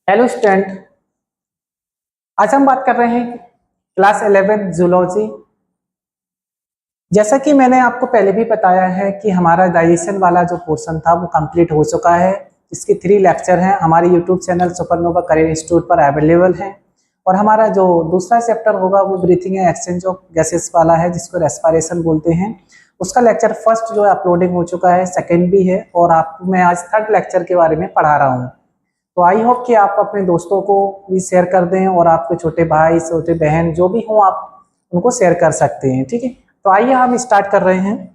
Hello student. आज हम बात कर रहे हैं क्लास 11 जूलॉजी। जैसा कि मैंने आपको पहले भी बताया है कि हमारा डाइजेशन वाला जो पोर्शन था वो कंप्लीट हो चुका है। इसके 3 लेक्चर हैं हमारे YouTube channel supernova career institute पर अवेलेबल हैं। और हमारा जो दूसरा चैप्टर होगा वो breathing and exchange of gases वाला है, जिसको रेस्पिरेशन बोलते हैं। उसका लेक्चर फर्स्ट जो है अपलोडिंग हो चुका है, सेकेंड भी है, और आपको मैं आज थर्ड लेक्चर के बारे में पढ़ा रहा हूँ। तो आई होप कि आप अपने दोस्तों को भी शेयर कर दें, और आपके छोटे भाई छोटे बहन जो भी हों आप उनको शेयर कर सकते हैं। ठीक है, तो आइए हम स्टार्ट कर रहे हैं।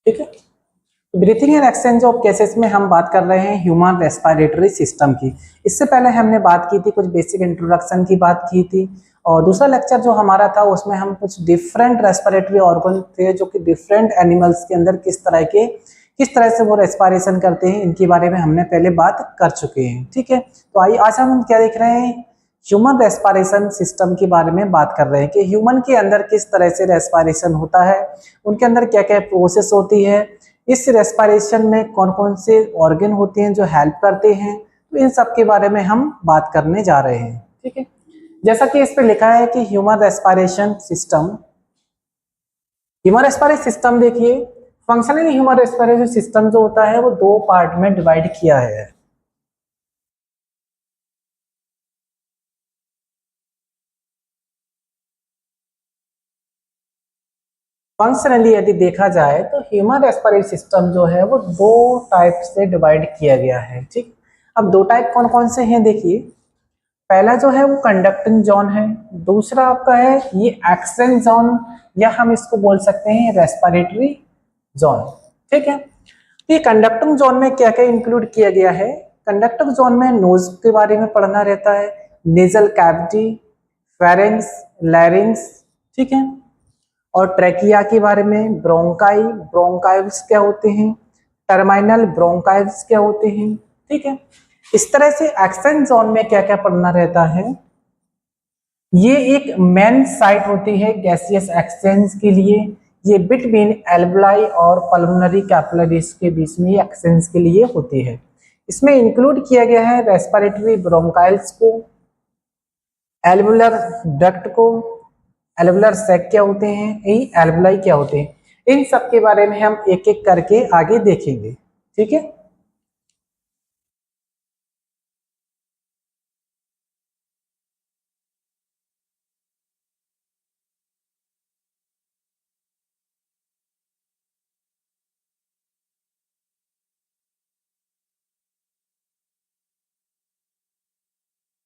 ठीक है, breathing and exchange of gases में हम बात कर रहे हैं ह्यूमन रेस्पिरेटरी सिस्टम की। इससे पहले हमने बात की थी, कुछ बेसिक इंट्रोडक्शन की बात की थी, और दूसरा लेक्चर जो हमारा था उसमें हम कुछ डिफरेंट रेस्पिरेटरी ऑर्गन थे जो कि डिफरेंट एनिमल्स के अंदर किस तरह से वो रेस्पिरेशन करते हैं, इनके बारे में हमने पहले बात कर चुके हैं। ठीक है, तो आइए आज हम क्या देख रहे हैं, ह्यूमन रेस्पिरेशन सिस्टम के बारे में बात कर रहे हैं कि ह्यूमन के अंदर किस तरह से रेस्पिरेशन होता है, उनके अंदर क्या क्या प्रोसेस होती है, इस रेस्पिरेशन में कौन कौन से ऑर्गन होते हैं जो हेल्प करते हैं। तो इन सब के बारे में हम बात करने जा रहे हैं। ठीक है, जैसा कि इस पे लिखा है कि ह्यूमन रेस्पिरेशन सिस्टम देखिए, फंक्शनली ह्यूमन रेस्पिरेशन सिस्टम जो होता है वो 2 पार्ट में डिवाइड किया है। फंक्शनली यदि देखा जाए तो ह्यूमन रेस्पिरेटरी सिस्टम जो है वो 2 टाइप से डिवाइड किया गया है। ठीक, अब 2 टाइप कौन कौन से हैं देखिए। पहला जो है वो कंडक्टिंग जोन है, दूसरा आपका है ये एक्सचेंज जोन, या हम इसको बोल सकते हैं रेस्पिरेटरी जोन। ठीक है, तो ये कंडक्टिंग जोन में क्या क्या इंक्लूड किया गया है। कंडक्टिंग जोन में नोज के बारे में पढ़ना रहता है, नेजल कैविटी, फेरेंक्स, लैरिंक्स। ठीक है, और ट्रैकिया के बारे में, ब्रोंकाइल्स क्या होते हैं, टर्मिनल ब्रोंकाइल्स क्या होते हैं। ठीक है, इस तरह से एक्सचेंज जोन में क्या क्या पढ़ना रहता है। ये एक मेन साइट होती है गैसियस एक्सचेंज के लिए, ये बिटवीन एल्वुलाई और पल्मोनरी कैपिलरीज के बीच में एक्सचेंज के लिए होती है। इसमें इंक्लूड किया गया है रेस्पिरेटरी ब्रोंकाइल्स को, एल्वुलर डक्ट को, एल्वुलर सैक क्या होते हैं, यही एल्वुलाई क्या होते हैं, इन सब के बारे में हम एक एक करके आगे देखेंगे। ठीक है,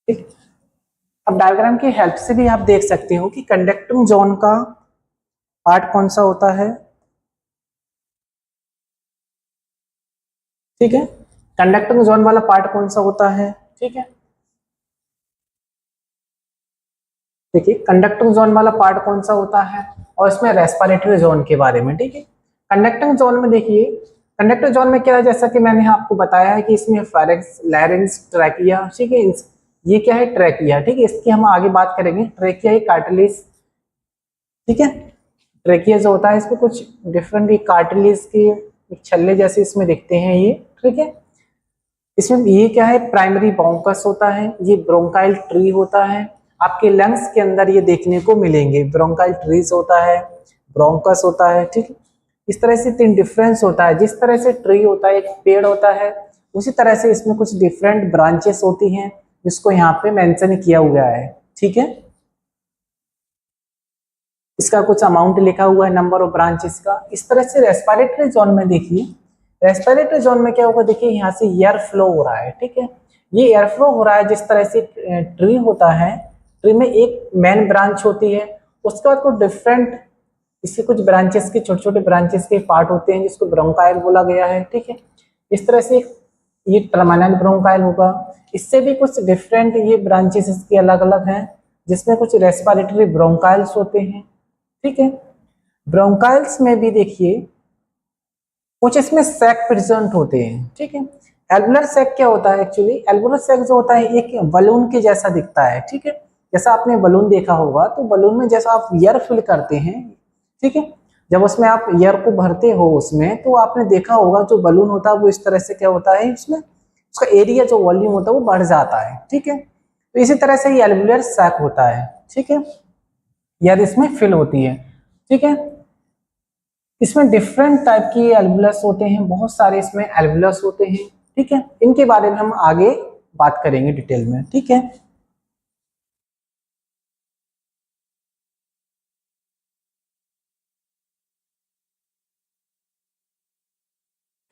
ठीक। अब डायग्राम की हेल्प से भी आप देख सकते हो कि कंडक्टिंग जोन का पार्ट कौन सा होता है। ठीक है, कंडक्टिंग जोन वाला पार्ट कौन सा होता है। ठीक है, देखिए कंडक्टिंग जोन वाला पार्ट कौन सा होता है, और इसमें रेस्पिरेटरी जोन के बारे में। ठीक है, कंडक्टिंग जोन में देखिए, कंडक्टिंग जोन में क्या है, जैसा कि मैंने आपको बताया है कि इसमें फेरेंक्स, लैरिंक्स, ट्रैकिया। ठीक है, ये क्या है, ट्रैकिया। ठीक है, इसकी हम आगे बात करेंगे। ट्रैकिया एक कार्टिलेज। ठीक है, ट्रैकिया जो होता है इसमें कुछ डिफरेंट कार्टिलेज के एक छल्ले जैसे इसमें दिखते हैं ये। ठीक है, इसमें ये क्या है, प्राइमरी ब्रोंकस होता है, ये ब्रोंकाइल ट्री होता है। आपके लंग्स के अंदर ये देखने को मिलेंगे, ब्रोंकाइल ट्रीज होता है, ब्रोंकस होता है। ठीक, इस तरह से 3 डिफरेंस होता है। जिस तरह से ट्री होता है, एक पेड़ होता है, उसी तरह से इसमें कुछ डिफरेंट ब्रांचेस होती हैं जिसको यहाँ पे मेंशन किया हुआ है। ठीक है, इसका कुछ अमाउंट लिखा हुआ है, नंबर ऑफ ब्रांचेस का। इस तरह से रेस्पिरेटरी जोन में देखिए, रेस्पिरेटरी जोन में क्या होगा, देखिए यहाँ से एयर फ्लो हो रहा है। ठीक है, ये एयर फ्लो हो रहा है जिस तरह से ट्री होता है, ट्री में एक मेन ब्रांच होती है, उसके बाद कुछ डिफरेंट इसके कुछ ब्रांचेस के छोटे छोटे ब्रांचेस के पार्ट होते हैं जिसको ब्रोंकाइल बोला गया है। ठीक है, इस तरह से ये टर्मिनल ब्रोंकाइल होगा, इससे भी कुछ डिफरेंट ये ब्रांचेस इसके अलग अलग हैं। जिसमें कुछ रेस्पिरेटरी ब्रोंकाइल्स होते हैं, ठीक है। ब्रोंकाइल्स में भी देखिए कुछ इसमें सैक प्रेजेंट होते हैं, ठीक है। एल्वुलर सैक क्या होता है एक्चुअली? एल्वुलर सैक जो होता है एक बलून के जैसा दिखता है, ठीक है। जैसा आपने बलून देखा होगा तो बलून में जैसा आप एयर फिल करते हैं, ठीक है, जब उसमें आप एयर को भरते हो उसमें, तो आपने देखा होगा जो बलून होता है वो इस तरह से क्या होता है, उसमें उसका एरिया जो वॉल्यूम होता है वो बढ़ जाता है, ठीक है। तो इसी तरह से ये एल्वुलर सैक होता है, ठीक है, एयर इसमें फिल होती है, ठीक है। इसमें डिफरेंट टाइप की एल्वुलस होते हैं, बहुत सारे इसमें एल्वुलस होते हैं, ठीक है। इनके बारे में हम आगे बात करेंगे डिटेल में, ठीक है।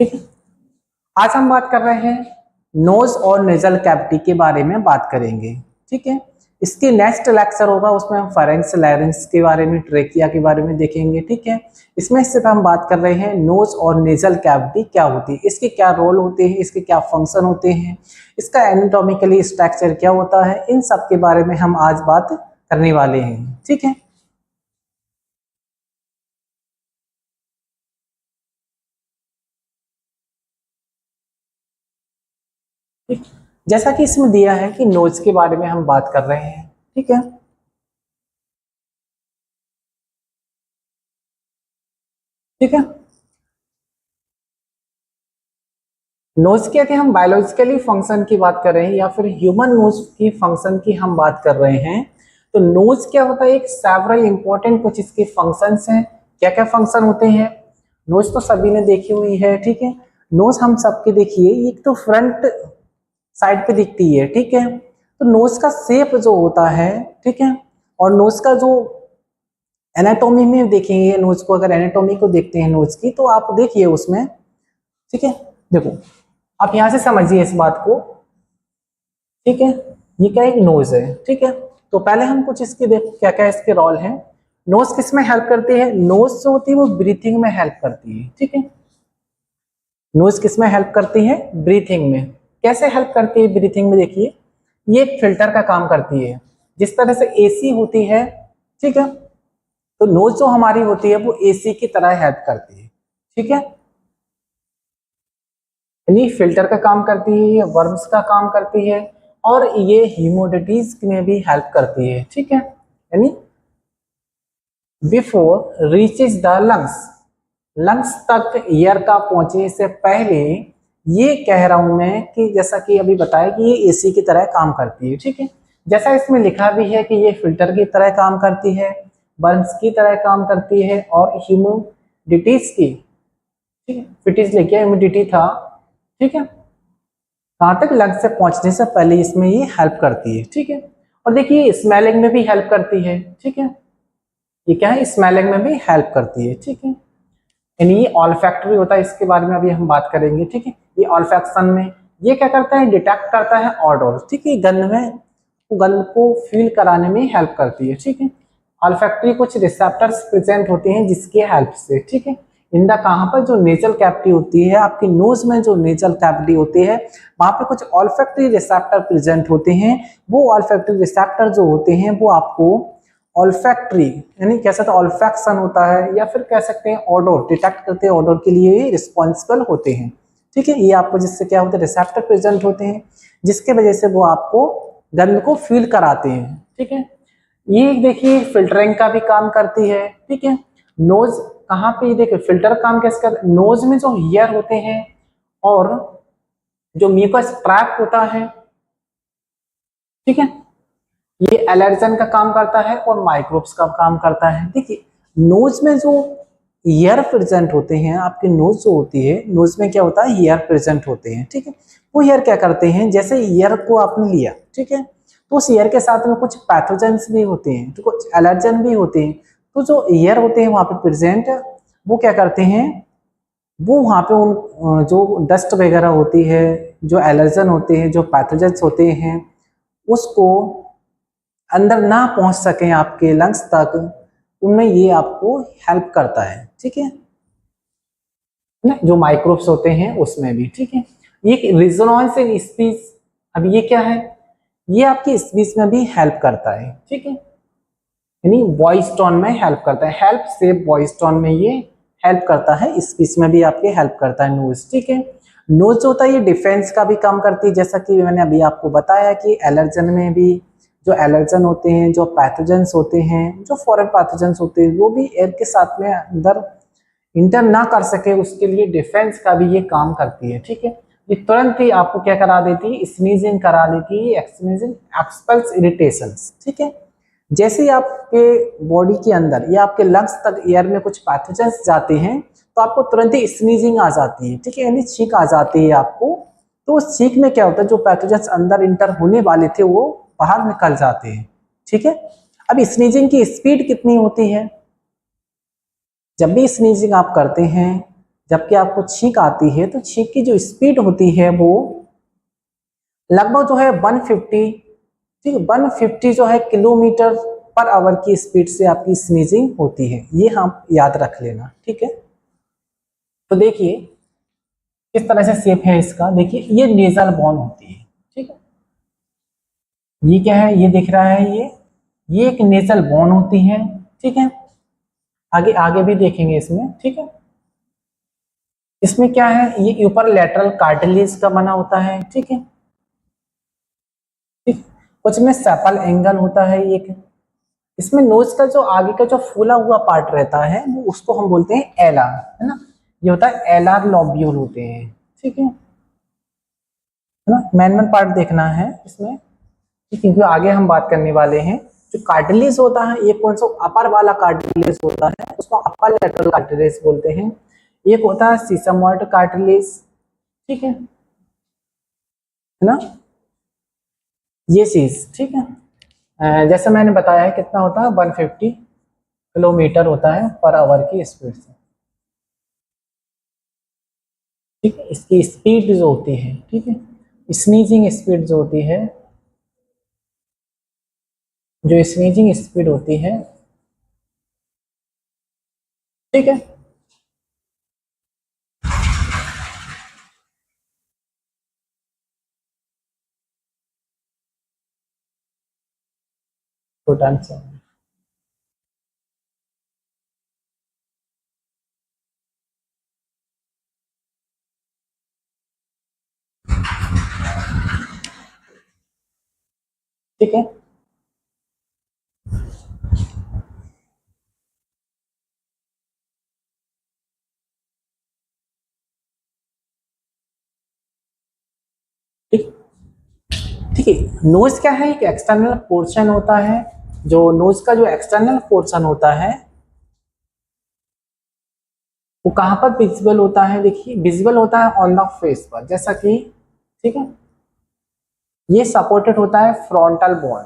ठीक है, आज हम बात कर रहे हैं नोज और नेजल कैविटी के बारे में बात करेंगे, ठीक है। इसके नेक्स्ट लेक्चर होगा उसमें हम फारेंक्स लैरिंक्स के बारे में, ट्रेकिया के बारे में देखेंगे, ठीक है। इसमें सिर्फ हम बात कर रहे हैं नोज और नेजल कैविटी क्या होती है, इसके क्या रोल होते हैं, इसके क्या फंक्शन होते हैं, इसका एनाटॉमिकली स्ट्रक्चर क्या होता है, इन सब के बारे में हम आज बात करने वाले हैं, ठीक है। ठीक, जैसा कि इसमें दिया है कि नोज के बारे में हम बात कर रहे हैं, ठीक है। ठीक है, नोज के यदि हम बायोलॉजिकली फंक्शन की बात कर रहे हैं या फिर ह्यूमन नोज की फंक्शन की हम बात कर रहे हैं, तो नोज क्या होता है, एक सेवरल इंपॉर्टेंट कुछ इसके फंक्शंस हैं। क्या क्या फंक्शन होते हैं? नोज तो सभी ने देखी हुई है, ठीक है। नोज हम सबके देखिए एक तो फ्रंट साइड पे दिखती है, ठीक है। तो नोज का शेप जो होता है, ठीक है, और नोज का जो एनाटॉमी में देखेंगे नोज को, अगर एनाटॉमी को देखते हैं नोज की, तो आप देखिए उसमें, ठीक है, देखो आप यहां से समझिए इस बात को, ठीक है। ये क्या एक नोज है, ठीक है। तो पहले हम कुछ इसके देख क्या क्या इसके रोल हैं। नोज किस में हेल्प करती है? नोज जो होती है वो ब्रीथिंग में हेल्प करती है, ठीक है। नोज किस में हेल्प करती है? ब्रीथिंग में। कैसे हेल्प करती है ब्रीथिंग में? देखिए ये एक फिल्टर का काम करती है, जिस तरह से एसी होती है, ठीक है। तो नोज जो हमारी होती है वो एसी की तरह हेल्प करती है, ठीक है। यानी फिल्टर का काम करती है, वर्म्स का काम करती है, और ये ह्यूमिडिटीज में भी हेल्प करती है, ठीक है। यानी before reaches the lungs, lungs तक एयर का पहुंचने से पहले, ये कह रहा हूं मैं कि जैसा कि अभी बताया कि ये एसी की तरह काम करती है, ठीक है। जैसा इसमें लिखा भी है कि ये फिल्टर की तरह काम करती है, बर्न्स की तरह काम करती है, और ह्यूमिडिटीज की, ठीक है, फिटिज लिखिए ह्यूमिडिटी था, ठीक है, कहाँ तक लंग्स से पहुंचने से पहले इसमें ये हेल्प करती है, ठीक है। और देखिए स्मेलिंग में भी हेल्प करती है, ठीक है। ये क्या है? स्मेलिंग में भी हेल्प करती है, ठीक है। यानी ये ऑल्फैक्टरी होता है, इसके बारे में अभी हम बात करेंगे, ठीक है। ये ऑल्फैक्शन में ये क्या करता है? डिटेक्ट करता है ऑडर, ठीक है, गंध में, गंध को फील कराने में हेल्प करती है, ठीक है। ऑल्फैक्टरी कुछ रिसेप्टर्स प्रेजेंट होते हैं जिसकी हेल्प से, ठीक है। इंदा कहाँ पर? जो नेजल कैविटी होती है आपकी नोज में, जो नेजल कैविटी होती है वहां पे कुछ ऑल्फैक्टरी रिसेप्टर प्रेजेंट होते हैं। वो ऑल्फैक्टरी रिसेप्टर जो होते हैं वो आपको ऑल्फैक्टरी, यानी कह सकते हैं ऑल्फैक्शन होता है, या फिर कह सकते हैं ऑडोर, डिटेक्ट करते हैं ऑडोर के लिए रिस्पॉन्सिबल होते हैं, ठीक है। ये आपको जिससे क्या होता है? रिसेप्टर प्रेजेंट होते हैं, जिसके वजह से वो आपको गंध को फील कराते हैं, ठीक है। ये देखिए फिल्टरिंग का भी काम करती है, ठीक है। नोज कहाँ पे? देखिए फिल्टर काम कैसे करता है? नोज में जो हेयर होते हैं और जो म्यूकस ट्रैक होता है, ठीक है, ये एलर्जन का काम करता है और माइक्रोब्स का काम करता है। देखिए नोज में जो ईयर प्रेजेंट होते हैं, आपकी नोज जो होती है, नोज में क्या होता है? ईयर प्रेजेंट होते हैं, ठीक है। वो ईयर क्या करते हैं? जैसे ईयर को आपने लिया, ठीक है, तो उस ईयर के साथ में कुछ पैथोजेंस भी होते हैं, तो कुछ एलर्जन भी होते हैं। तो जो ईयर होते हैं वहां पे प्रेजेंट, वो क्या करते हैं? वो वहां पे उन जो डस्ट वगैरह होती है, जो एलर्जन होते हैं, जो पैथोजेंस होते हैं, उसको अंदर ना पहुंच सके आपके लंग्स तक, उनमें ये आपको हेल्प करता है, ठीक है ना, जो माइक्रोब्स होते हैं उसमें भी, ठीक है। ये रेजोनेंस इन स्पीच, अब ये क्या है? ये आपकी स्पीच में भी हेल्प करता है, ठीक है, यानी वॉइस टोन में हेल्प करता है, हेल्प से वॉइस टोन में ये हेल्प करता है, स्पीच में भी आपके हेल्प करता है नोज, ठीक है। नोज जो होता है ये डिफेंस का भी काम करती है, जैसा कि मैंने अभी आपको बताया कि एलर्जन में भी जो एलर्जन होते हैं, जो पैथोजेंस होते हैं, जो फॉरेन पैथोजेंस होते हैं, वो भी एयर के साथ में अंदर इंटर ना कर सके, उसके लिए डिफेंस का भी ये काम करती है, ठीक है। ये तुरंत ही आपको क्या करा देती है, स्नीजिंग करा देती है, एक्सनीजिंग, एक्सपल्स इरिटेशंस, ठीक है। जैसे ही आपके बॉडी के अंदर या आपके लंग्स तक एयर में कुछ पैथोजेंस जाते हैं तो आपको तुरंत ही स्नीजिंग आ जाती है, ठीक है, यानी छींक आ जाती है आपको। तो उस छींक में क्या होता है, जो पैथोजेंस अंदर इंटर होने वाले थे वो बाहर निकल जाते हैं, ठीक है। अब स्नीजिंग की स्पीड कितनी होती है, जब भी स्नीजिंग आप करते हैं, जबकि आपको छींक आती है तो छींक की जो स्पीड होती है वो लगभग जो है 150, ठीक है, 150 जो है किलोमीटर पर आवर की स्पीड से आपकी स्नीजिंग होती है, ये हम याद रख लेना, ठीक है। तो देखिए किस तरह से शेप है इसका, देखिए ये नेजल बोन होती है, ठीक है, ये क्या है, ये दिख रहा है, ये एक नेजल बोन होती है, ठीक है। आगे आगे भी देखेंगे इसमें, ठीक है। इसमें क्या है, ये ऊपर लेटरल कार्टिलेज का बना होता है, ठीक है, ठीक। कुछ में सेपल एंगल होता है एक, इसमें नोज का जो आगे का जो फूला हुआ पार्ट रहता है वो उसको हम बोलते हैं एलार, है ना, ये होता है एलार लॉब्यूल होते हैं, ठीक है ना। मैन पार्ट देखना है इसमें, क्योंकि आगे हम बात करने वाले हैं। जो कार्टिलेज होता है ये कौन सा, अपर वाला कार्टिलेज होता है, उसको अपर लेटरल कार्टिलेज बोलते हैं। एक होता है सीसमॉइड कार्टिलेज, ठीक है ना, ये चीज, ठीक है। जैसे मैंने बताया है कितना होता है, 150 किलोमीटर होता है पर आवर की स्पीड से, ठीक है। इसकी स्पीड जो होती है, ठीक है, स्नीजिंग स्पीड जो होती है, जो स्नीजिंग स्पीड होती है, ठीक है, टोटल से, ठीक है। ठीक, ठीक है। नोज क्या है, एक एक्सटर्नल पोर्शन होता है, जो नोज का जो एक्सटर्नल पोर्शन होता है वो कहाँ पर विजिबल होता है, देखिए विजिबल होता है ऑन द फेस पर, जैसा कि, ठीक है, ये सपोर्टेड होता है फ्रंटल बोन,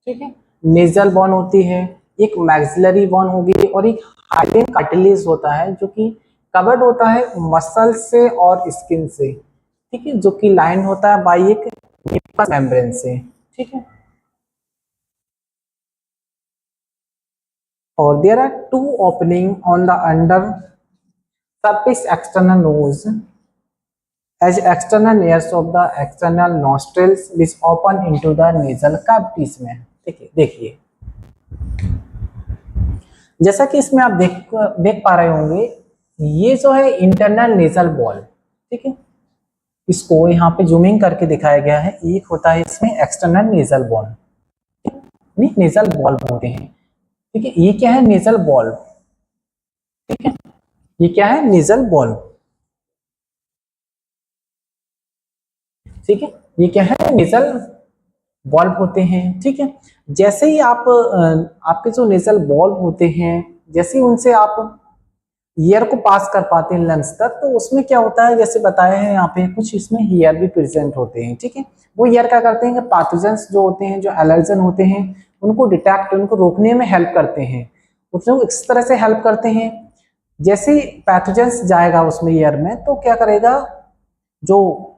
ठीक है, नेजल बोन होती है, एक मैक्सिलरी बोन होगी और एक हाइलेन कार्टिलेज होता है जो कि कवर्ड होता है मसल से और स्किन से, ठीक है, जो कि लाइन होता है बाई एक म्यूकस मेम्ब्रेन से, ठीक है। और there are two opening on the under surface external nose as external layers of the external nostrils which open into the nasal cavities में, देखिए देखिए जैसा कि इसमें आप देख पा रहे होंगे, ये जो है इंटरनल नेजल वॉल, ठीक है, इसको यहाँ पे जूमिंग करके दिखाया गया है, एक होता है इसमें एक्सटर्नल नेजल वॉल, नहीं नेजल वॉल बोलते हैं, ठीक है। ये क्या है, नेजल वॉल, ठीक है, ये क्या है, नेजल वॉल, ठीक है, ये क्या है, नेजल वॉल्व होते हैं, ठीक है। जैसे ही आप आपके जो नेजल वॉल्व होते हैं, जैसे ही उनसे आप ईयर को पास कर पाते हैं लंग्स तक, तो उसमें क्या होता है, जैसे बताया है यहाँ पे कुछ इसमें ईयर भी प्रेजेंट होते हैं, ठीक है। वो ईयर क्या करते हैं कि पैथोजेंस जो होते हैं, जो एलर्जन होते हैं, उनको डिटेक्ट, उनको रोकने में हेल्प करते हैं, उसको इस तरह से हेल्प करते हैं। जैसे ही पैथोजेंस जाएगा उसमें ईयर में तो क्या करेगा, जो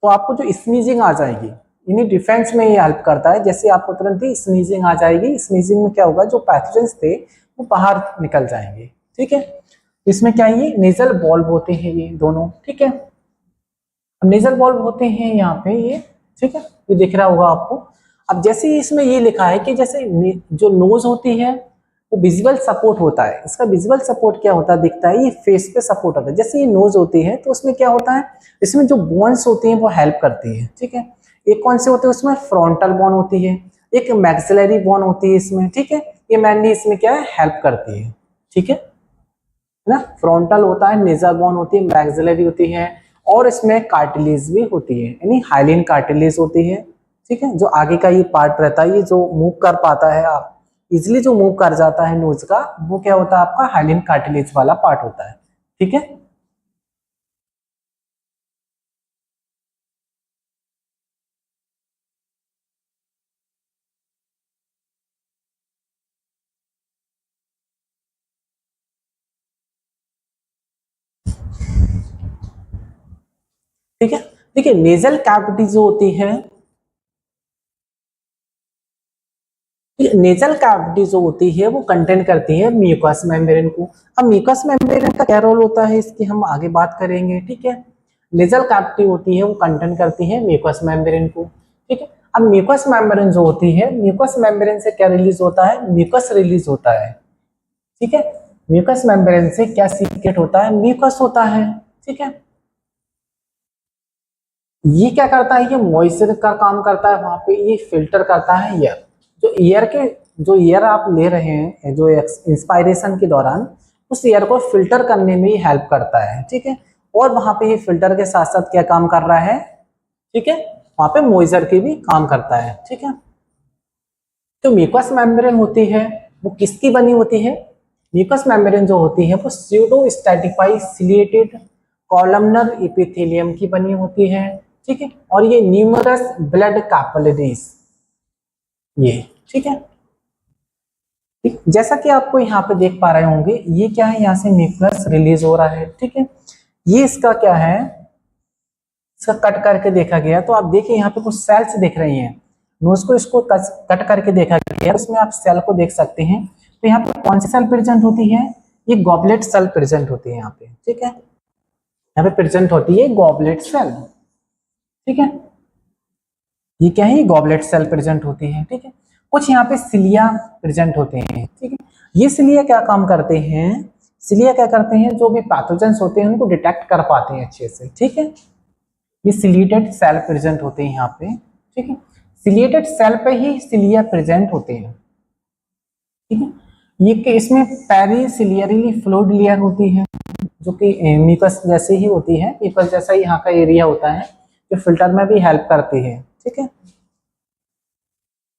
तो आपको जो स्नीजिंग आ जाएगी, इन्हीं डिफेंस में ये हेल्प करता है। जैसे आपको तुरंत ही स्नीजिंग आ जाएगी, स्नीजिंग में क्या होगा, जो पैथोजेंस थे वो बाहर निकल जाएंगे, ठीक है। इसमें क्या है, ये नेजल वॉल्व होते हैं ये दोनों, ठीक है। अब नेजल वॉल्व होते हैं यहाँ पे ये, ठीक है, ये दिख रहा होगा आपको। अब जैसे इसमें ये लिखा है कि जैसे जो नोज होती है वो विजुअल सपोर्ट होता है, इसका विजुअल सपोर्ट क्या होता है दिखता है, ये फेस पे सपोर्ट होता है। जैसे ये नोज होती है तो उसमें क्या होता है, इसमें जो बोन्स होती हैं वो हेल्प करती है, ठीक है। एक कौन से होते हैं, उसमें फ्रंटल बोन होती है, एक मैक्सिलरी बोन होती है इसमें, ठीक है। ये मेनली इसमें क्या है, हेल्प करती है, ठीक है ना। फ्रंटल होता है, नेजल बोन होती है, मैक्सिलरी होती है, और इसमें कार्टिलेज भी होती है, यानी हाइलिन कार्टिलेज होती है, ठीक है। जो आगे का ये पार्ट रहता है, ये जो मूव कर पाता है, आप इजिली जो मूव कर जाता है नोज का, वो क्या होता है आपका हाइलिन कार्टिलेज वाला पार्ट होता है, ठीक है। ठीक है, देखिए नेजल कैविटी जो होती है, नेजल कैविटी जो होती है वो कंटेन करती है म्यूकस मेम्ब्रेन को। अब म्यूकस मेम्ब्रेन का क्या रोल होता है इसकी हम आगे बात करेंगे, ठीक है। नेजल कैविटी होती है वो कंटेन करती है म्यूकस मेम्ब्रेन को, ठीक है। अब म्यूकस मेम्ब्रेन जो होती है, म्यूकस मेम्ब्रेन से क्या रिलीज होता है, म्यूकस रिलीज होता है, ठीक है। म्यूकस मेम्ब्रेन से क्या सीक्रेट होता है, म्यूकस होता है, ठीक है। ये क्या करता है, ये मॉइस्चर का काम करता है, वहां पे ये फिल्टर करता है एयर, जो एयर के जो एयर आप ले रहे हैं जो इंस्पायरेशन के दौरान, उस एयर को फिल्टर करने में ही हेल्प करता है, ठीक है। और वहां पे ये फिल्टर के साथ साथ क्या काम कर रहा है, ठीक है, वहां पे मॉइस्चर की भी काम करता है, ठीक है। तो म्यूकस मेम्ब्रेन होती है वो किसकी बनी होती है, म्यूकस मेम्ब्रेन जो होती है वो स्यूडो स्टैटिफाई सिलिएटेड कॉलमनर एपिथेलियम की बनी होती है, ठीक है। और ये न्यूमरस ब्लड कैपिलरीज, ये ठीक है, ठीक। जैसा कि आपको यहाँ पे देख पा रहे होंगे, ये क्या है, यहाँ से म्यूकस रिलीज हो रहा है, ठीक है। ये इसका क्या है, इसका कट करके देखा गया तो आप देखिए यहाँ पे कुछ सेल्स दिख रही हैं, नोज को इसको कट करके देखा गया, उसमें आप सेल को देख सकते हैं। तो यहाँ पे कौन सी सेल प्रेजेंट होती है, ये गॉबलेट सेल प्रेजेंट होती है यहाँ पे, ठीक है। यहाँ पे प्रेजेंट होती है गॉबलेट सेल, ठीक है। ये क्या है, ये गॉबलेट सेल प्रेजेंट होती है, ठीक है। कुछ यहाँ पे सिलिया प्रेजेंट होते हैं, ठीक है। ये सिलिया क्या काम करते हैं, सिलिया क्या करते हैं, जो भी पैथोजेंस होते हैं उनको डिटेक्ट कर पाते हैं अच्छे से, ठीक है। ये सिलिएटेड सेल प्रेजेंट होते हैं यहाँ पे, ठीक है। सिलिएटेड सेल पे ही सिलिया प्रेजेंट होते हैं, ठीक है। ये कि इसमें पेरिसिलियरली फ्लूइड लेयर होती है, जो कि म्यूकस जैसे ही होती है, म्यूकस जैसा ही यहाँ का एरिया होता है, जो फिल्टर में भी हेल्प करती है, ठीक है।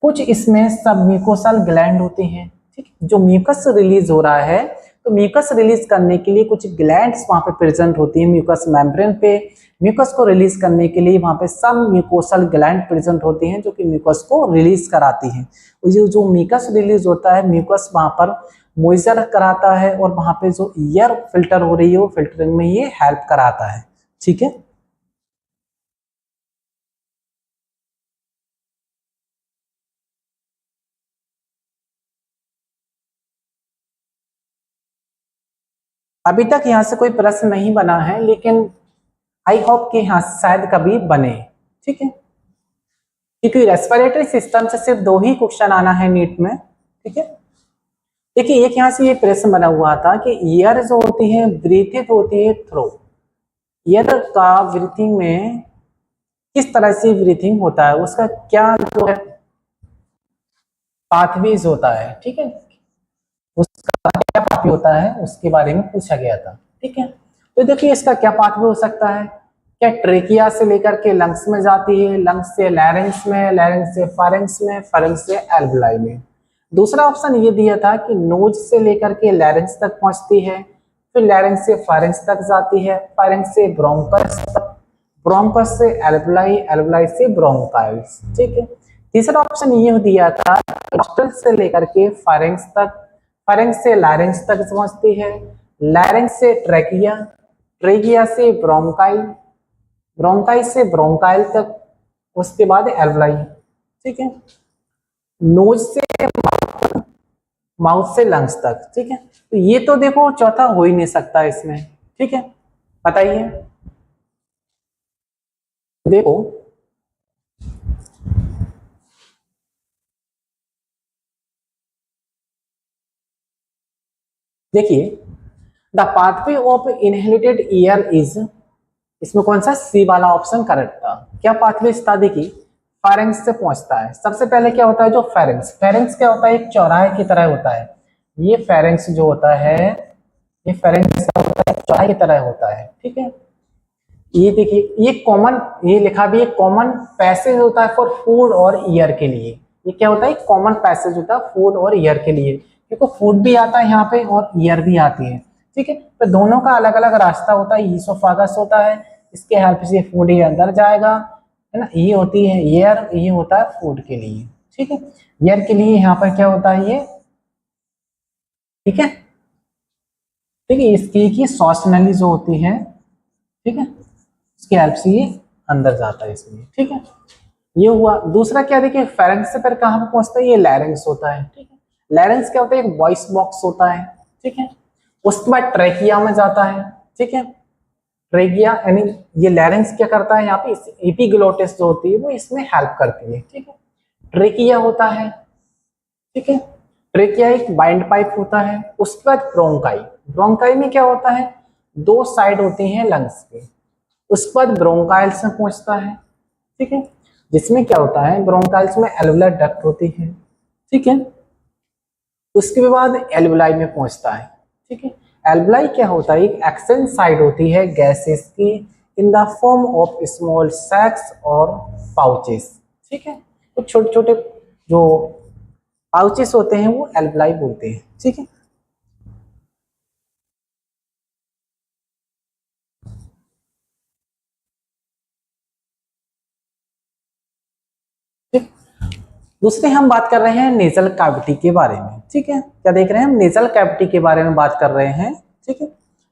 कुछ इसमें सब म्यूकोसल ग्लैंड होते हैं, ठीक, जो म्यूकस रिलीज हो रहा है, तो म्यूकस रिलीज करने के लिए कुछ ग्लैंड्स वहां पे प्रेजेंट होती है म्यूकस मेम्ब्रेन पे। म्यूकस को रिलीज करने के लिए वहां पे सब म्यूकोसल ग्लैंड प्रेजेंट होती हैं, जो कि म्यूकस को रिलीज कराती हैं। जो म्यूकस रिलीज होता है, म्यूकस वहां पर मॉइस्चर कराता है, और वहां पे जो एयर फिल्टर हो रही है वो फिल्टरिंग में ये हेल्प कराता है, ठीक है। अभी तक यहाँ से कोई प्रश्न नहीं बना है, लेकिन आई होप कि यहाँ शायद कभी बने, ठीक है। क्योंकि रेस्पिरेटरी सिस्टम से सिर्फ 2 ही क्वेश्चन आना है नीट में, ठीक है। देखिए एक यहाँ से ये प्रश्न बना हुआ था कि एयर जो होती है ब्रीथिंग होती है थ्रू, एयर का ब्रीथिंग में किस तरह से ब्रीथिंग होता है, उसका क्या जो है पाथवेज होता है, ठीक है, उसका क्या पाथवे होता है उसके बारे में पूछा गया था, ठीक है। तो देखिए इसका क्या पाथवे हो सकता है, क्या ट्रेकिया से लेकर के लंग्स में जाती है, लंग्स से लैरिंग्स में, लैरिंग्स से फारिंग्स में, फारिंग्स से एल्वुलाई में। दूसरा ऑप्शन ये दिया था कि नोज से लेकर के लैरिंग्स तक पहुंचती है, फिर लैरिंग्स से फारिंग्स तक जाती है, फारिंग्स से ब्रोंकस तक, ब्रोंकस से एल्वुलाई, एल्वुलाई से ब्रोंकाइल्स, ठीक है। तीसरा ऑप्शन ये दिया था नॉस्ट्रल से लेकर के फारिंग्स तक, फारिंग्स से लैरिंग्स तक पहुंचती है, लैरिंग्स से ट्रेकिया, ट्रेकिया से ब्रोंकाई, ब्रोंकाई से ब्रोंकाइल तक, उसके बाद एल्वुलाई, ठीक है। नोज से माउथ, माउथ से लंग्स तक, ठीक है। तो ये तो देखो चौथा हो ही नहीं सकता इसमें, ठीक है। बताइए, देखो देखिए, the pathway of inherited year is, इसमें कौन सा सी वाला ऑप्शन करेक्ट था। क्या पाथवे था, देखिए फेरेंक्स से पहुंचता है। सबसे पहले क्या होता है, जो फेरेंक्स, फेरेंक्स क्या होता है, एक चौराहे की तरह होता है। ये फेरेंक्स जो होता है, ये फेरेंक्स कैसा होता है, चौराहे की तरह होता है, ठीक है। ये देखिए, ये कॉमन, ये लिखा भी है कॉमन पैसेज होता है फॉर फूड और ईयर के लिए। ये क्या होता है, कॉमन पैसेज होता है फूड और ईयर के लिए, क्योंकि फूड भी आता है यहाँ पे और ईयर भी आती है, ठीक है। तो दोनों का अलग अलग रास्ता होता है। ईसोफागस होता है, इसके हेल्प से फूड ये अंदर जाएगा, है ना। ये होती है ईयर, ये होता है फूड के लिए, ठीक है। ईयर के लिए यहाँ पर क्या होता है ये, ठीक है, ठीक है। इसकी की श्वास नली जो होती है, ठीक है, उसकी हेल्प से ये अंदर जाता है इसमें, ठीक है। ये हुआ। दूसरा क्या, देखिए फेरेंक्स से फिर कहाँ पे पहुंचता है, ये लैरिंक्स होता है, ठीक है। लैरिंक्स क्या होता है, एक वॉइस बॉक्स होता है, ठीक है। उसके बाद ट्रेकिया में जाता है, ठीक है। ट्रेकिया यानी ये लैरिंक्स क्या करता है, यहाँ पे एपिग्लोटिस जो होती है वो इसमें हेल्प करती है, ठीक है। ट्रेकिया होता है, ठीक है। ट्रेकिया एक बाइंड पाइप होता है। उसके बाद ब्रोंकाई, ब्रोंकाई में क्या होता है, दो साइड होती हैं लंग्स के। उसके बाद ब्रोंकाइल्स में पहुंचता है, ठीक है, जिसमें क्या होता है, ब्रोंकाइल्स में एल्वुलर डक्ट होती है, ठीक है। उसके बाद एल्वुलाई में पहुंचता है, ठीक है। एल्वुलाई क्या होता है, एक एक्सटेंड साइड होती है गैसेस की in the form of small sacs और पाउचेस, ठीक है। तो छोटे छोटे जो पाउचेस होते हैं वो एल्वुलाई बोलते हैं, ठीक है। दूसरे हम बात कर रहे हैं नेजल कैविटी के बारे में, ठीक है। क्या देख रहे हैं हम, नेजल कैविटी के बारे में बात कर रहे हैं, ठीक है।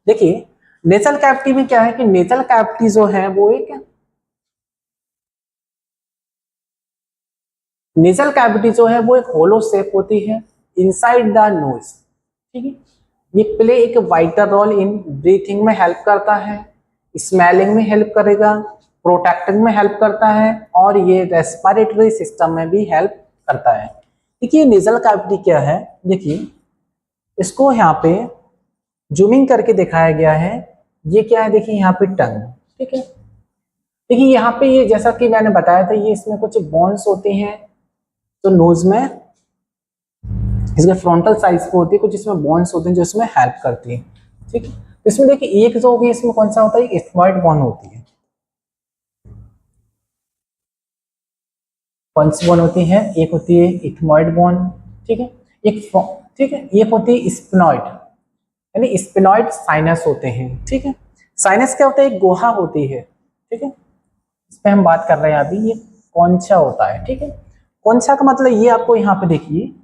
देखिए नेजल कैविटी में क्या है कि नेजल कैविटी जो है वो एक, नेजल कैविटी जो है वो एक होलो शेप होती है इनसाइड द नोज, ठीक है। ये प्ले एक वाइटर रोल इन ब्रीथिंग में हेल्प करता है, स्मेलिंग में हेल्प करेगा, प्रोटेक्टिंग में हेल्प करता है, और ये रेस्पिरेटरी सिस्टम में भी हेल्प करता है। देखिए नेजल कैविटी क्या है, देखिए इसको यहाँ पे जूमिंग करके दिखाया गया है। ये क्या है, देखिए यहाँ पे टंग, ठीक है। देखिए यहाँ पे ये जैसा कि मैंने बताया था, ये इसमें कुछ बोन्स होती हैं तो नोज में, इसके फ्रंटल साइज पे होती है, कुछ इसमें बोन्स होते हैं जो इसमें हेल्प करती है, ठीक है। तो इसमें देखिए एक जो होगी, इसमें कौन सा होता है, एक इथमॉइड बोन होती है, कौन सी बोन होती है, एक होती है इथमॉइड बोन, ठीक है। एक ठीक है, एक होती है स्पिनॉइड, यानी स्पिनॉइड साइनस होते हैं, ठीक है। साइनस क्या होता है, एक गुहा होती है, ठीक है। इस पे हम बात कर रहे हैं अभी, ये कौनसा होता है, ठीक है। कौनसा का मतलब ये आपको यहाँ पे देखिए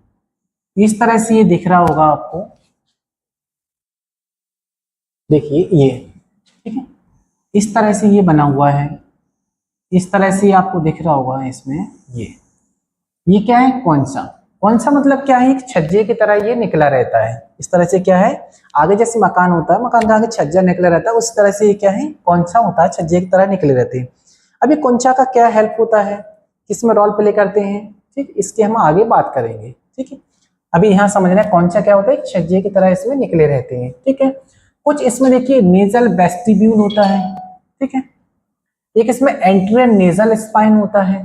इस तरह से ये दिख रहा होगा आपको, देखिए ये, ठीक है, इस तरह से ये बना हुआ है, इस तरह से आपको दिख रहा होगा इसमें। ये क्या है, कौन सा, कौन सा मतलब क्या है, एक छज्जे की तरह ये निकला रहता है, इस तरह से क्या है, आगे जैसे मकान होता है, मकान का आगे छज्जा निकला रहता है, उस तरह से ये क्या है, कौन सा होता है, छज्जे की तरह निकले रहते हैं। अभी कौनसा का क्या हेल्प होता है, किसमें रोल प्ले करते हैं, ठीक, इसकी हम आगे बात करेंगे, ठीक है। अभी यहाँ समझना है कौन सा क्या होता है, छज्जे की तरह इसमें निकले रहते हैं, ठीक है। कुछ इसमें देखिए नेजल वेस्टिब्यूल होता है, ठीक है। एक इसमें एंटीरियर नेजल स्पाइन होता है।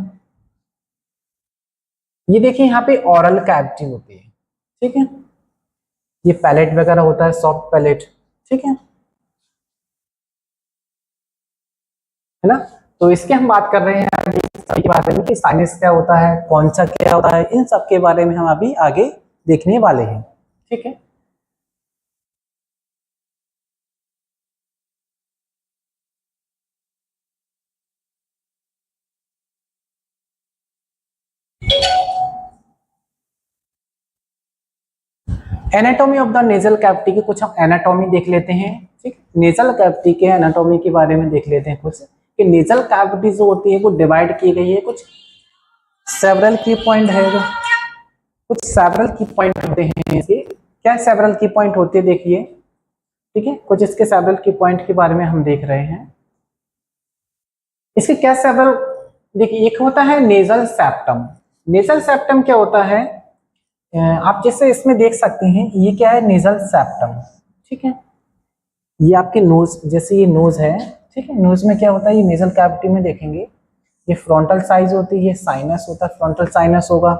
ये देखिए यहाँ पे ओरल कैविटी होती है, ठीक है। ये पैलेट वगैरह होता है, सॉफ्ट पैलेट, ठीक है ना। तो इसके हम बात कर रहे हैं अभी सभी बात है कि साइनस क्या होता है, कौन सा क्या होता है, इन सब के बारे में हम अभी आगे देखने वाले हैं, ठीक है। Anatomy of the nasal cavity की कुछ हम एनाटॉमी देख लेते हैं, ठीक। नेजल कैविटी के एनाटॉमी के बारे में देख लेते हैं कुछ, कि नेजल कैविटी जो होती है वो डिवाइड की गई है, कुछ सेवरल की पॉइंट है, कुछ सेवरल की पॉइंट होते हैं इसके। क्या सेवरल की पॉइंट होती है, देखिए, ठीक है, कुछ इसके सेवरल की पॉइंट के बारे में हम देख रहे हैं। इसके क्या सेवरल, देखिए एक होता है नेजल सेप्टम। नेजल सेप्टम क्या होता है, आप जैसे इसमें देख सकते हैं, ये क्या है, नेजल सेप्टम, ठीक है। ये आपके नोज, जैसे ये नोज है, ठीक है। नोज में क्या होता है, ये नेजल कैविटी में देखेंगे, ये फ्रंटल साइज होती है, ये साइनस होता है, फ्रंटल साइनस होगा।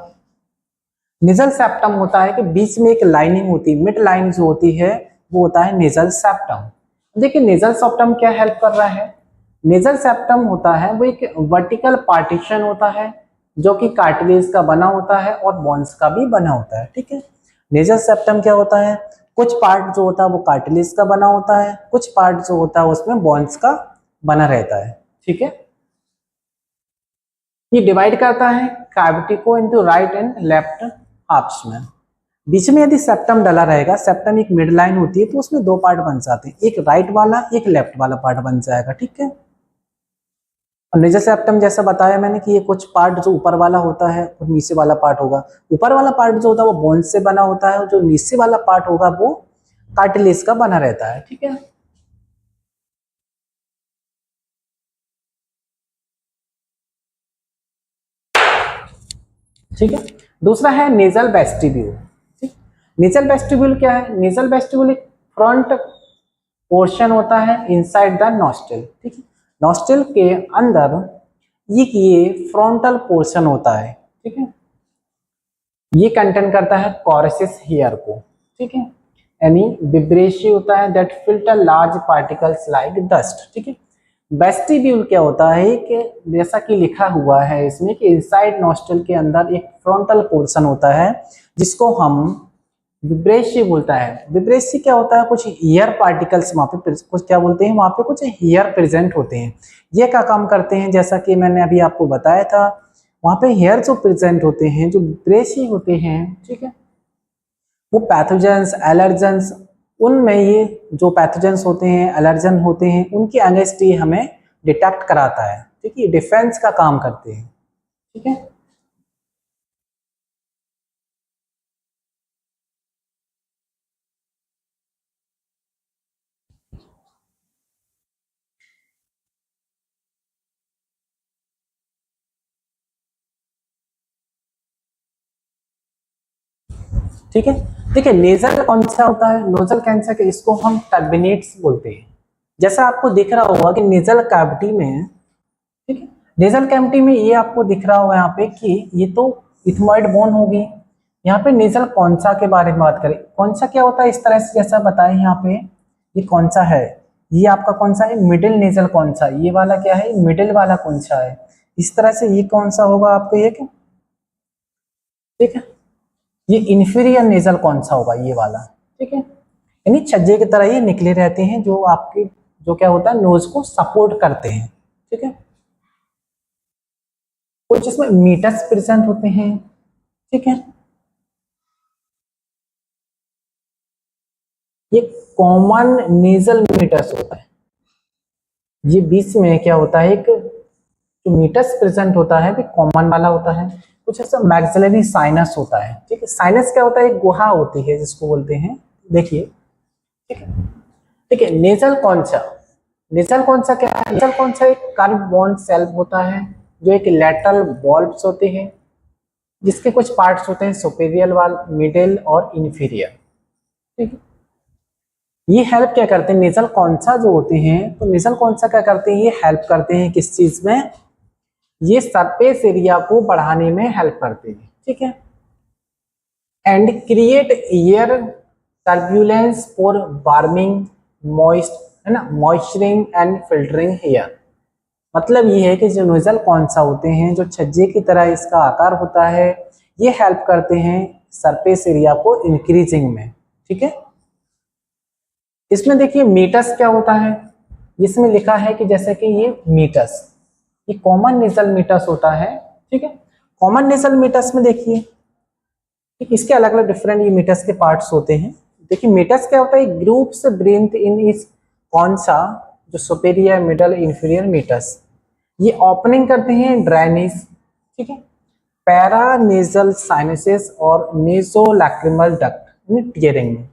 नेजल सेप्टम होता है कि बीच में एक लाइनिंग होती है, मिड लाइन जो होती है वो होता है नेजल सेप्टम। देखिए नेजल सेप्टम क्या हेल्प कर रहा है, नेजल सेप्टम होता है वो एक वर्टिकल पार्टीशन होता है जो कि कार्टिलेज का बना होता है और बोन्स का भी बना होता है, ठीक है। नेजल सेप्टम क्या होता है, कुछ पार्ट जो होता है वो कार्टिलेज का बना होता है, कुछ पार्ट जो होता है उसमें बोन्स का बना रहता है, ठीक है। ये डिवाइड करता है कैविटी को into right and left halves में। बीच में यदि सेप्टम डला रहेगा, सेप्टम एक मिड लाइन होती है, तो उसमें दो पार्ट बन जाते हैं, एक राइट वाला एक लेफ्ट वाला पार्ट बन जाएगा, ठीक है। और नेजल सेप्टम जैसा बताया मैंने कि ये कुछ पार्ट जो ऊपर वाला होता है और नीचे वाला पार्ट होगा, ऊपर वाला पार्ट जो होता है वो बोन्स से बना होता है और जो नीचे वाला पार्ट होगा वो कार्टिलेज का बना रहता है, ठीक है। ठीक है, दूसरा है नेजल वेस्टिब्यूल। ठीक, नेजल वेस्टिब्यूल क्या है, नेजल वेस्टिब्यूल एक फ्रंट पोर्शन होता है इनसाइड द नॉस्ट्रिल, ठीक है। नॉस्ट्रिल के अंदर ये फ्रंटल पोर्शन होता है, ठीक है। ये कंटेन करता है कोरेसिस हेयर को, ठीक है। यानी विब्रेशी होता है that filter large particles like dust, ठीक है। वेस्टिब्यूल क्या होता है कि जैसा कि लिखा हुआ है इसमें कि इनसाइड नॉस्ट्रिल के अंदर एक फ्रंटल पोर्शन होता है जिसको हम विब्रेशी बोलता है। विब्रेशी क्या होता है, कुछ एयर पार्टिकल्स वहाँ पे कुछ क्या बोलते हैं, वहाँ पे कुछ हेयर प्रेजेंट होते हैं। ये क्या काम करते हैं, जैसा कि मैंने अभी आपको बताया था, वहाँ पे हेयर जो प्रेजेंट होते हैं, जो विब्रेशी होते हैं, ठीक है, वो पैथोजेंस एलर्जेंस, उनमें ये जो पैथोजेंस होते हैं एलर्जन होते हैं उनके अगेंस्ट ये हमें डिटेक्ट कराता है, ठीक है। डिफेंस का काम करते हैं, ठीक है। ठीक है, देखिए नेजल कौन सा होता है, नोजल कैंसर के इसको हम टर्बिनेट्स बोलते हैं। जैसा आपको दिख रहा होगा कि नेजल कैविटी में, ठीक है, नेजल कैविटी में ये आपको दिख रहा होगा यहाँ पे कि ये तो इथमॉइड बोन होगी। यहाँ पे नेजल कौन सा के बारे में बात करें, कौन सा क्या होता है, इस तरह से जैसा बताए यहाँ पे, ये कौन सा है, ये आपका कौन सा है, मिडिल नेजल कौन सा, ये वाला क्या है, मिडिल वाला कौन सा है, इस तरह से ये कौन सा होगा आपको, ये क्या, ठीक है। ये इंफीरियर नेजल कौन सा होगा, ये वाला, ठीक है। यानी छज्जे की तरह ये निकले रहते हैं जो आपके जो क्या होता है नोज को सपोर्ट करते हैं, ठीक है। कुछ इसमें मीटस प्रेजेंट होते हैं, ठीक है। ये कॉमन नेजल मीटस होता है, ये बीच में क्या होता है, एक जो मीटस प्रेजेंट होता है भी कॉमन वाला होता है। कुछ ऐसा मैक्सिलरी साइनस होता है, ठीक है। साइनस क्या होता है, एक गुहा होती है जिसको बोलते हैं, देखिए, ठीक है। ठीक है, नेजल कौन सा, नेजल कौन सा क्या है, नेजल कौन सा एक कर्व बॉन्ड सेल होता है जो एक लैटरल बॉल्ब्स होते हैं जिसके कुछ पार्ट्स होते हैं सुपीरियर वाल, मिडिल और इंफीरियर, ठीक है। ये हेल्प क्या करते हैं, नेजल कौन सा जो होते हैं, तो नेजल कौन सा क्या करते हैं, ये हेल्प करते हैं किस चीज में, ये सरफेस एरिया को बढ़ाने में हेल्प करते हैं, ठीक है। And create air turbulence for warming moist, है ना, मॉइस्चरिंग एंड फिल्टरिंग हेयर। मतलब ये है कि जो नोजल कौन सा होते हैं, जो छज्जे की तरह इसका आकार होता है, ये हेल्प करते हैं सरफेस एरिया को इंक्रीजिंग में, ठीक है। इसमें देखिए मीटस क्या होता है, इसमें लिखा है कि जैसे कि ये मीटस, ये कॉमन नेजल मीटस होता है, ठीक है। कॉमन नेजल मीटस में देखिए, ठीक, इसके अलग अलग डिफरेंट ये मीटस के पार्ट्स होते हैं। देखिए मीटस क्या होता है, ग्रुप से ब्रेथ इन इस कौन सा, जो सुपेरियर मिडल इंफीरियर मीटस, ये ओपनिंग करते हैं ड्राइनेज, ठीक है, पैरानेजल साइनसेस और नेसोलैक्रिमल डक्ट टीयरिंग में।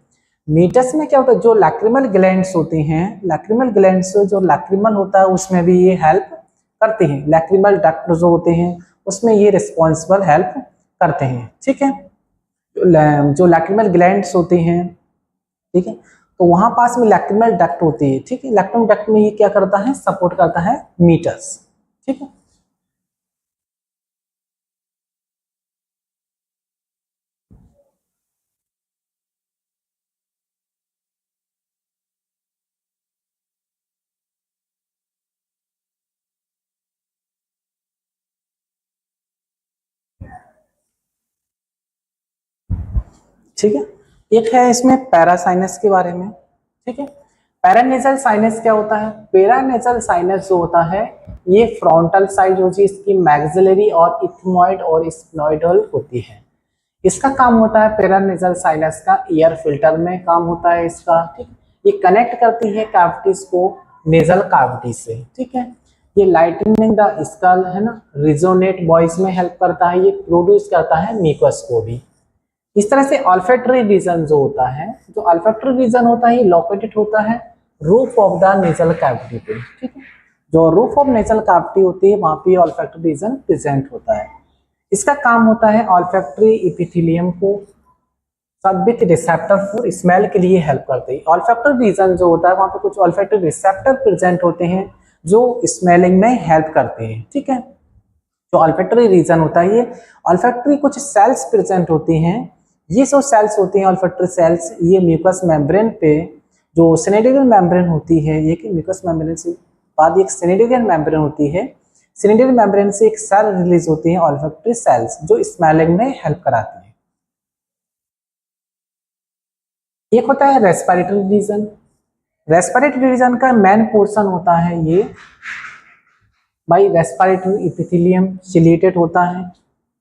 मीटस में क्या होता है, जो लैक्रिमल ग्लैंड्स होती हैं, लैक्रिमल ग्लैंड्स जो लैक्रिमल होता है उसमें भी ये हेल्प करते हैं, लैक्रिमल डक्ट जो होते हैं उसमें ये रिस्पॉन्सिबल हेल्प करते हैं, ठीक है। जो लैक्रिमल ग्लैंड्स होती हैं, ठीक है, तो वहां पास में लैक्रिमल डक्ट होती है, ठीक है, लैक्रिमल डक्ट में ये क्या करता है, सपोर्ट करता है मीटर्स, ठीक है। ठीक है, एक है इसमें पैरासाइनस के बारे में, ठीक है। पैरानेजल साइनस क्या होता है, पैरानेजल साइनस जो होता है ये फ्रंटल साइड जो चीज इसकी मैक्सिलरी और इथमॉइड और स्फिनोइडल होती है। इसका काम होता है पैरानेजल साइनस का ईयर फिल्टर में काम होता है इसका, ठीक। ये कनेक्ट करती है कैविटीज को नेजल कैविटी से, ठीक है। ये लाइटनिंग द स्कल है ना, रिजोनेट वॉइस में हेल्प करता है, ये प्रोड्यूस करता है म्यूकस को भी। इस तरह से ऑल्फैक्टरी रीजन जो होता है, जो ऑल्फैक्टरी रीजन होता है ये लोकेटेड होता है roof of the nasal cavity पे, ठीक है। जो रूफ ऑफ नेजल कैविटी होती है वहां पे ऑल्फैक्टरी रीजन प्रेजेंट होता है। इसका काम होता है ऑल्फैक्टरी एपिथेलियम को विथ रिसेप्टर फॉर स्मेल के लिए हेल्प करते हैं। ऑल्फैक्टरी रीजन जो होता है वहां पे कुछ ऑल्फैक्टरी रिसेप्टर प्रेजेंट होते हैं जो स्मेलिंग में हेल्प करते हैं, ठीक है। जो ऑल्फैक्टरी रीजन होता है ये ऑल्फैक्टरी कुछ सेल्स प्रेजेंट होती हैं, ये जो सेल्स होती हैं ऑल्फैक्टरी सेल्स, ये म्यूकस मेम्ब्रेन पे जो सिनेडियल मेम्ब्रेन होती है, ये कि म्यूकस मेम्ब्रेन से बाद एक सिनेडियल मेम्ब्रेन होती है, सिनेडियल मेम्ब्रेन से एक सेल रिलीज होती है ऑल्फैक्टरी सेल्स जो स्मेलिंग में हेल्प कराती है। एक होता है रेस्पिरेटरी रीजन। रेस्पिरेटरी रीजन का मेन पोर्शन होता है ये बाई रेस्पिरेटरी एपिथेलियम सिलेटेड होता है,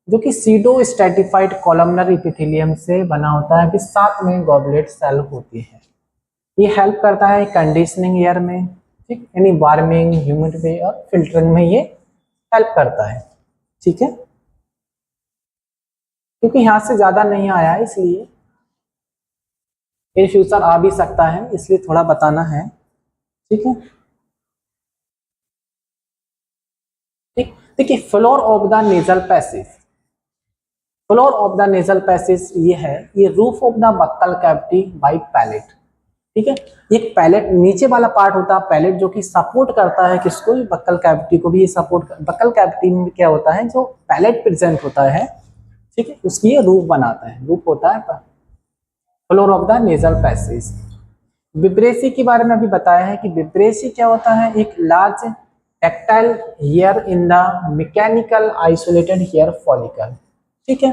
जो कि सीडो स्ट्रेटिफाइड कॉलमनर एपिथेलियम से बना होता है, कि साथ में गॉबलेट सेल होती है। ये हेल्प करता है कंडीशनिंग एयर में, ठीक, यानी वार्मिंग, ह्यूमिड में और फिल्टरिंग में ये हेल्प करता है, ठीक है। क्योंकि यहाँ से ज्यादा नहीं आया है इसलिए इन फ्यूचर आ भी सकता है, इसलिए थोड़ा बताना है, ठीक है। ठीक, देखिए floor of the nasal passage, floor of the nasal passage ये है, ये roof of the buccal cavity by palate, ठीक है। एक पैलेट नीचे वाला पार्ट होता है पैलेट जो कि सपोर्ट करता है किसको, बक्कल कैविटी को भी ये सपोर्ट, बक्कल कैविटी में क्या होता है जो पैलेट प्रेजेंट होता है, ठीक है, उसकी ये रूफ बनाता है, रूफ होता है floor of the nasal passage. Vibrissae के बारे में अभी बताया है कि विब्रेसी क्या होता है, एक large tactile hair in the mechanical isolated hair follicle, ठीक है।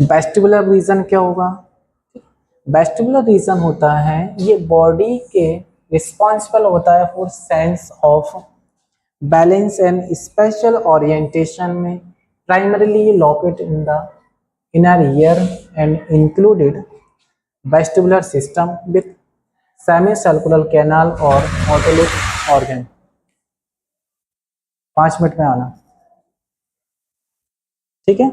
वेस्टिबुलर रीजन क्या होगा, वेस्टिबुलर रीजन होता है ये बॉडी के रिस्पॉन्सिबल होता है for sense of balance and spatial orientation में, primarily located in the inner ear and included vestibular system with semi circular canal और ऑटोलिक ऑर्गन। 5 मिनट में आना, ठीक है।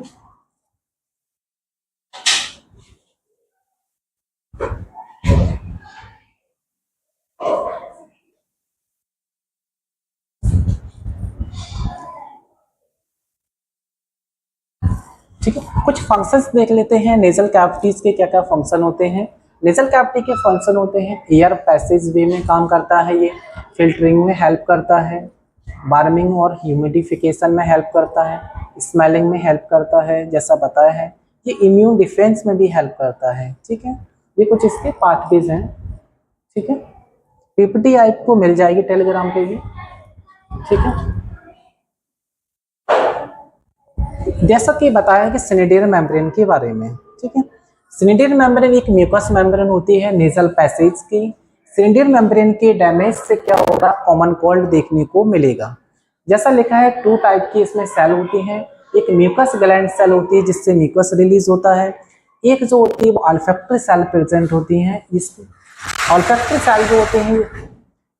ठीक है, कुछ फंक्शंस देख लेते हैं नेजल कैविटीज के, क्या क्या फंक्शन होते हैं। नेजल कैविटी के फंक्शन होते हैं, एयर पैसेज वे में काम करता है, ये फिल्टरिंग में हेल्प करता है, वार्मिंग और ह्यूमिडिफिकेशन में हेल्प करता है, स्मेलिंग में हेल्प करता है जैसा बताया है, ये इम्यून डिफेंस में भी हेल्प करता है, ठीक है। ये कुछ इसके पाथवेज हैं, ठीक है। पीपीटी आपको मिल जाएगी टेलीग्राम पे भी, ठीक है। जैसा कि बताया कि सिनेडियल मेम्ब्रेन के बारे में, ठीक है। सिनेडियल मेम्ब्रेन एक म्यूकस मेम्ब्रेन होती है नेजल पैसेज की। सिनेडियल मेम्ब्रेन के डैमेज से क्या होगा, कॉमन कोल्ड देखने को मिलेगा। जैसा लिखा है 2 टाइप की इसमें सेल होती हैं, एक म्यूकस ग्लैंड सेल होती है जिससे म्यूकस रिलीज होता है, एक जो होती है वो ऑल्फैक्टरी सेल प्रेजेंट होती है। इस ऑल्फैक्टरी सेल जो होते हैं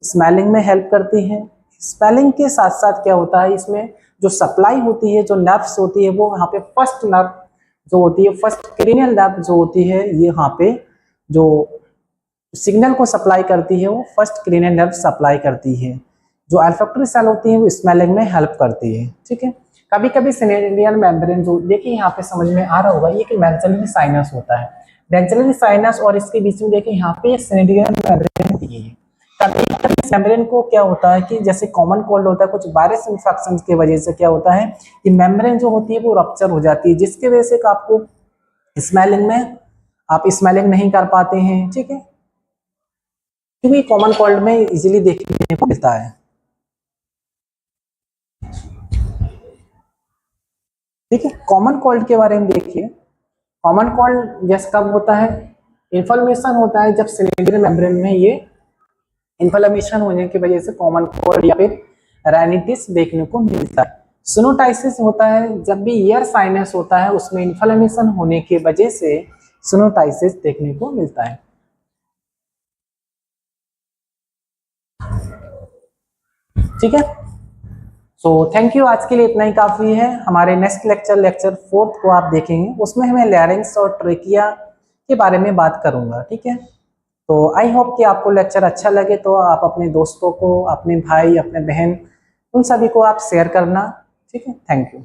स्मेलिंग में हेल्प करती हैं। स्मेलिंग के साथ साथ क्या होता है, इसमें जो सप्लाई होती है, जो नर्व्स होती है, वो यहाँ पे फर्स्ट नर्व जो होती है, फर्स्ट क्रेनियल नर्व जो होती है, ये यहाँ पे जो सिग्नल को सप्लाई करती है वो फर्स्ट क्रेनियल नर्व सप्लाई करती है। जो ऑल्फैक्टरी सेल होती है वो स्मेलिंग में हेल्प करती है, ठीक है। कभी कभी सिनेरियल मेम्ब्रेन जो देखिए यहाँ पे समझ में आ रहा होगा, ये कि मैक्सिलरी साइनस होता है, मैक्सिलरी साइनस और इसके बीच में देखिए यहाँ पे सिनेरियल मेम्ब्रेन दी है। कभी कभी मेम्ब्रेन को क्या होता है कि जैसे कॉमन कोल्ड होता है, कुछ वायरस इन्फेक्शन की वजह से क्या होता है कि मेम्ब्रेन जो होती है वो रप्चर हो जाती है, जिसकी वजह से आपको स्मेलिंग में आप स्मेलिंग नहीं कर पाते हैं, ठीक है, क्योंकि कॉमन कोल्ड में इजीली देखने को मिलता है। ठीक है, कॉमन कोल्ड के बारे में देखिए, कॉमन कोल्ड जैसे कब होता है, इन्फ्लेमेशन होता है जब सिनेरियल मेम्ब्रेन में ये इन्फ्लेमेशन होने की वजह से कॉमन कोल्ड या फिर राइनिटिस देखने को मिलता है। सिनोटाइसिस होता है जब भी ईयर साइनस होता है उसमें इन्फ्लेमेशन होने की वजह से सिनोटाइसिस देखने को मिलता है। ठीक है, सो थैंक यू, आज के लिए इतना ही काफी है। हमारे नेक्स्ट लेक्चर 4th को आप देखेंगे, उसमें हमें लैरिंक्स और ट्रेकिया के बारे में बात करूंगा। ठीक है, तो आई होप कि आपको लेक्चर अच्छा लगे, तो आप अपने दोस्तों को, अपने भाई, अपने बहन, उन सभी को आप शेयर करना। ठीक है, थैंक यू।